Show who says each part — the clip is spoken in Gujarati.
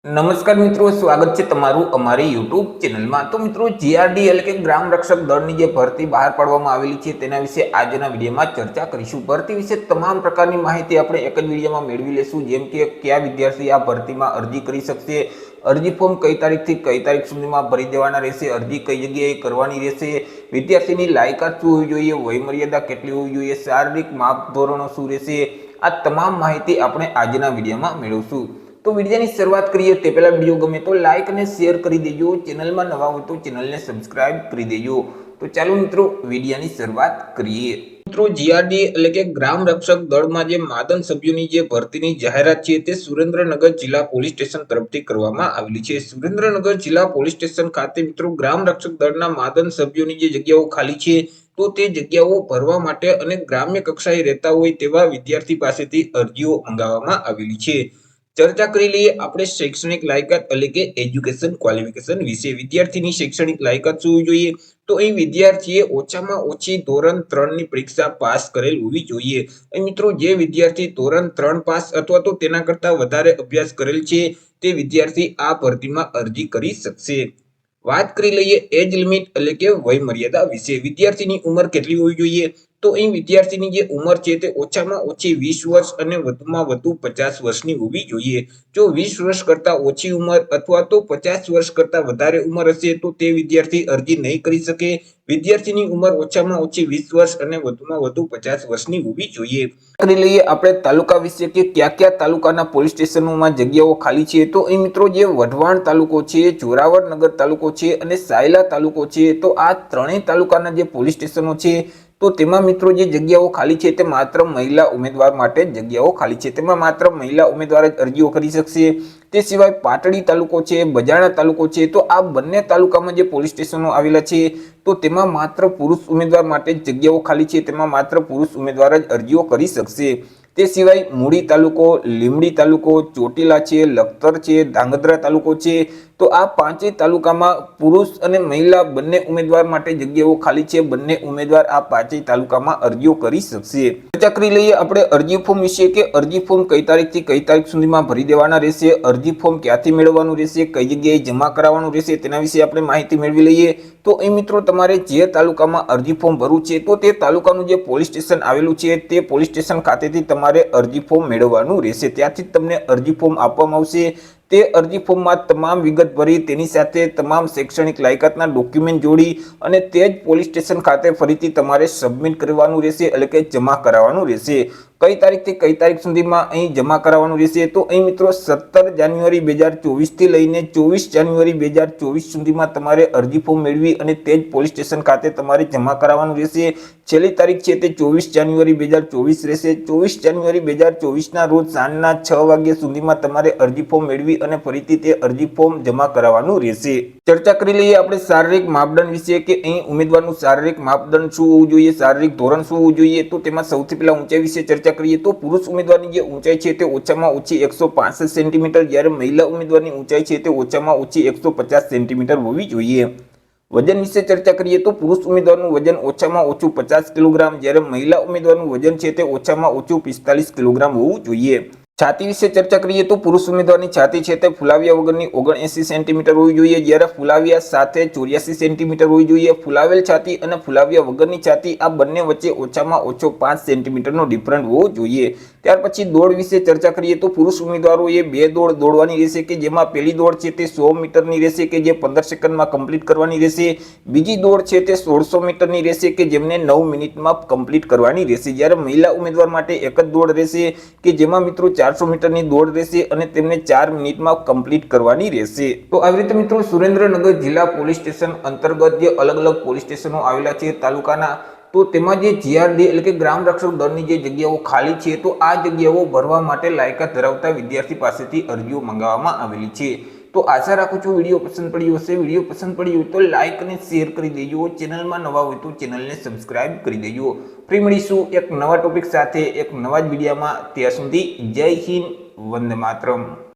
Speaker 1: નમસ્કાર મિત્રો, સ્વાગત છે તમારું અમારી યુટ્યુબ ચેનલમાં। તો મિત્રો, જીઆરડી એટલે કે ગ્રામ રક્ષક દળની જે ભરતી બહાર પાડવામાં આવેલી છે તેના વિશે આજના વિડીયોમાં ચર્ચા કરીશું। ભરતી વિશે તમામ પ્રકારની માહિતી આપણે એક જ વિડીયોમાં મેળવી લેશું, જેમ કે કયા વિદ્યાર્થી આ ભરતીમાં અરજી કરી શકશે, અરજી ફોર્મ કઈ તારીખથી કઈ તારીખ સુધીમાં ભરી દેવાના રહેશે, અરજી કઈ જગ્યાએ કરવાની રહેશે, વિદ્યાર્થીની લાયકાત શું હોવી જોઈએ, વયમર્યાદા કેટલી હોવી જોઈએ, શારીરિક માપધોરણો શું રહેશે, આ તમામ માહિતી આપણે આજના વિડીયોમાં મેળવશું। તો વિડીયોની શરૂઆત કરીએ તે પહેલા વિડીયો ગમે તો લાઈક અને શેર કરી દેજો, ચેનલમાં નવા હોય તો ચેનલને સબસ્ક્રાઇબ કરી દેજો। તો ચાલો મિત્રો વિડીયોની શરૂઆત કરીએ। મિત્રો, જીઆરડી એટલે કે ગ્રામ રક્ષક દળમાં જે માદન સભ્યોની જે ભરતીની જાહેરાત છે તે સુરેન્દ્રનગર જિલ્લા પોલીસ સ્ટેશન તરફથી કરવામાં આવેલી છે। સુરેન્દ્રનગર જિલ્લા પોલીસ સ્ટેશન ખાતે મિત્રો ગ્રામ રક્ષક દળના માદન સભ્યોની જે જગ્યાઓ ખાલી છે તો તે જગ્યાઓ ભરવા માટે અને ગ્રામ્ય કક્ષાએ રહેતા હોય તેવા વિદ્યાર્થી પાસેથી અરજીઓ મંગાવવામાં આવેલી છે। ચર્ચા કરી લઈએ આપણે શૈક્ષણિક લાયકાત એટલે કે એજ્યુકેશન ક્વોલિફિકેશન વિશે। વિદ્યાર્થીની શૈક્ષણિક લાયકાત શું હોવી જોઈએ? તો અહીં વિદ્યાર્થીએ ઓછામાં ઓછી ધોરણ 3 ની પરીક્ષા પાસ કરેલ હોવી જોઈએ। અહીં મિત્રો, જે વિદ્યાર્થી ધોરણ 3 પાસ અથવા તો તેના કરતા વધારે અભ્યાસ કરેલ છે તે વિદ્યાર્થી આ ભરતીમાં અરજી કરી શકશે। વાત કરી લઈએ એજ લિમિટ એટલે કે વય મર્યાદા વિશે। વિદ્યાર્થીની ઉંમર કેટલી હોવી જોઈએ? તો અહીં વિદ્યાર્થીની જે ઉંમર છે તે ઓછામાં ઓછી 20 વર્ષ અને વધુમાં વધુ 50 વર્ષની હોવી જોઈએ। જો 20 વર્ષ કરતા ઓછી ઉંમર અથવા તો 50 વર્ષ કરતા વધારે ઉંમર હશે તો તે વિદ્યાર્થી અરજી નહીં કરી શકે। વિદ્યાર્થીની ઉંમર ઓછામાં ઓછી 20 વર્ષ અને વધુમાં વધુ 50 વર્ષની હોવી જોઈએ। કરી લઈએ આપણે તાલુકા વિશે કે કયા કયા તાલુકાના પોલીસ સ્ટેશનોમાં જગ્યાઓ ખાલી છે। તો અહીં મિત્રો, જે વઢવાણ તાલુકો છે, જોરાવરનગર તાલુકો છે અને સાયલા તાલુકો છે, તો આ ત્રણેય તાલુકાના જે પોલીસ સ્ટેશનો છે તો તેમાં મિત્રો જે જગ્યાઓ ખાલી છે તે માત્ર મહિલા ઉમેદવાર માટે જગ્યાઓ ખાલી છે, તેમાં માત્ર મહિલા ઉમેદવાર જ અરજીઓ કરી શકશે। તે સિવાય પાટડી તાલુકો છે, બજાણા તાલુકો છે, તો આ બંને તાલુકામાં જે પોલીસ સ્ટેશનો આવેલા છે તો તેમાં માત્ર પુરુષ ઉમેદવાર માટે જ જગ્યાઓ ખાલી છે, તેમાં માત્ર પુરુષ ઉમેદવાર જ અરજીઓ કરી શકશે। તે સિવાય મૂળી તાલુકો, લીમડી તાલુકો, ચોટીલા છે, લખતર છે, ધાંગધ્રા તાલુકો છે, તો આ પાંચેય તાલુકામાં પુરુષ અને મહિલા બંને ઉમેદવાર માટે જગ્યાઓ ખાલી છે। બંને ઉમેદવાર આ પાંચેય તાલુકામાં અરજીઓ કરી શકશે। ચર્ચા કરી લઈએ આપણે અરજી ફોર્મ વિશે કે અરજી ફોર્મ કઈ તારીખથી કઈ તારીખ સુધીમાં ભરી દેવાના રહેશે, અરજી ફોર્મ ક્યાંથી મેળવવાનું રહેશે, કઈ જગ્યાએ જમા કરાવવાનું રહેશે, તેના વિશે આપણે માહિતી મેળવી લઈએ। તો અહીં મિત્રો, તમારે જે તાલુકામાં અરજી ફોર્મ ભરવું છે તો તે તાલુકાનું જે પોલીસ સ્ટેશન આવેલું છે તે પોલીસ સ્ટેશન ખાતેથી તમારે અરજી ફોર્મ મેળવવાનું રહેશે। ત્યાંથી જ તમને અરજી ફોર્મ આપવામાં આવશે। તે અરજી ફોર્મમાં તમામ વિગત ભરી તેની સાથે તમામ શૈક્ષણિક લાયકાતના ડોક્યુમેન્ટ જોડી અને તે જ પોલીસ સ્ટેશન ખાતે ફરીથી તમારે સબમિટ કરવાનું રહેશે એટલે કે જમા કરાવવાનું રહેશે। કઈ તારીખથી કઈ તારીખ સુધીમાં અહીં જમા કરાવવાનું રહેશે? તો અહીં મિત્રો 17 જાન્યુઆરી 2024 થી લઈને 24 જાન્યુઆરી 2024 સુધીમાં તમારે અરજી ફોર્મ મેળવી અને તે જ પોલીસ સ્ટેશન ખાતે તમારે જમા કરાવવાનું રહેશે। છેલ્લી તારીખ છે તે 24 જાન્યુઆરી 2024 રહેશે। 24 જાન્યુઆરી 2024 ના રોજ સાંજના 6 વાગ્યા સુધીમાં તમારે અરજી ફોર્મ મેળવી અને ફરીથી તે અરજી ફોર્મ જમા કરાવવાનું રહેશે। ચર્ચા કરી લઈએ આપણે શારીરિક માપદંડ વિશે કે અહીં ઉમેદવારનું શારીરિક માપદંડ શું હોવું જોઈએ, શારીરિક ધોરણ શું હોવું જોઈએ। તો તેમાં સૌથી પહેલા ઊંચાઈ વિશે ચર્ચા કરીએ તો પુરુષ ઉમેદવારની જે ઊંચાઈ છે તે ઓછામાં ઓછી 165 સેન્ટીમીટર, જ્યારે મહિલા ઉમેદવારની ઊંચાઈ છે તે ઓછામાં ઓછી 150 સેન્ટીમીટર હોવી જોઈએ। વજન વિશે ચર્ચા કરીએ તો પુરુષ ઉમેદવારનું વજન ઓછામાં ઓછું 50 કિલોગ્રામ, જ્યારે મહિલા ઉમેદવારનું વજન છે તે ઓછામાં ઓછું 45 કિલોગ્રામ હોવું જોઈએ। છાતી વિશે ચર્ચા કરીએ તો પુરુષ ઉમેદવારની છાતી છે તે ફુલાવ્યા વગરની 79 સેન્ટીમીટર હોવી જોઈએ, જ્યારે ફુલાવ્યા સાથે 84 સેન્ટીમીટર હોવી જોઈએ। ફુલાવેલ છાતી અને ફુલાવ્યા વગરની છાતી આ બંને વચ્ચે ઓછામાં ઓછો 5 સેન્ટીમીટરનો ડિફરન્ટ હોવો જોઈએ। ત્યાર પછી દોડ વિશે ચર્ચા કરીએ તો પુરુષ ઉમેદવારોએ 2 દોડ દોડવાની રહેશે કે જેમાં પહેલી દોડ છે તે 100 મીટરની રહેશે કે જે 15 સેકન્ડમાં કમ્પ્લીટ કરવાની રહેશે। બીજી દોડ છે તે 1600 મીટરની રહેશે કે જેમને 9 મિનિટમાં કમ્પ્લીટ કરવાની રહેશે, જ્યારે મહિલા ઉમેદવાર માટે એક જ દોડ રહેશે કે જેમાં મિત્રો 400 મીટરની દોડ રહેશે અને તેમને 4 મિનિટમાં કમ્પ્લીટ કરવાની રહેશે। તો આવી રીતે મિત્રો, સુરેન્દ્રનગર જિલ્લા પોલીસ સ્ટેશન અંતર્ગત જે અલગ અલગ પોલીસ સ્ટેશનો આવેલા છે તાલુકાના, તો તેમાં જે જીઆરડી એટલે કે ગ્રામ રક્ષક દળની જે જગ્યાઓ ખાલી છે તો આ જગ્યાઓ ભરવા માટે લાયકાત ધરાવતા વિદ્યાર્થી પાસેથી અરજીઓ મંગાવવામાં આવેલી છે। તો આશા રાખું છું વિડીયો પસંદ પડ્યો હશે। વિડીયો પસંદ પડ્યો હોય તો લાઈક અને શેર કરી દેજો, ચેનલમાં નવા હોય તો ચેનલને સબસ્ક્રાઇબ કરી દેજો। ફરી મળીશું એક નવા ટોપિક સાથે એક નવા જ વિડીયોમાં। ત્યાં સુધી જય હિન્દ, વંદે માતરમ।